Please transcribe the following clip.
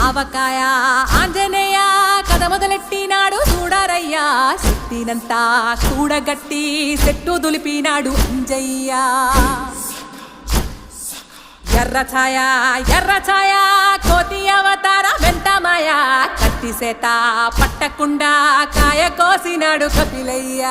ఆవకాయ ఆంజనేయ కథ మొదలెట్టినాడు చూడారయ్యా శక్తినంతా కూడగట్టి చెట్టు దులిపినాడు అంజయ్య ఎర్ర ఛాయ కోతి అవతార వెంటమాయ కత్తి సేత పట్టకుండా కాయ కోసినాడు కపిలయ్య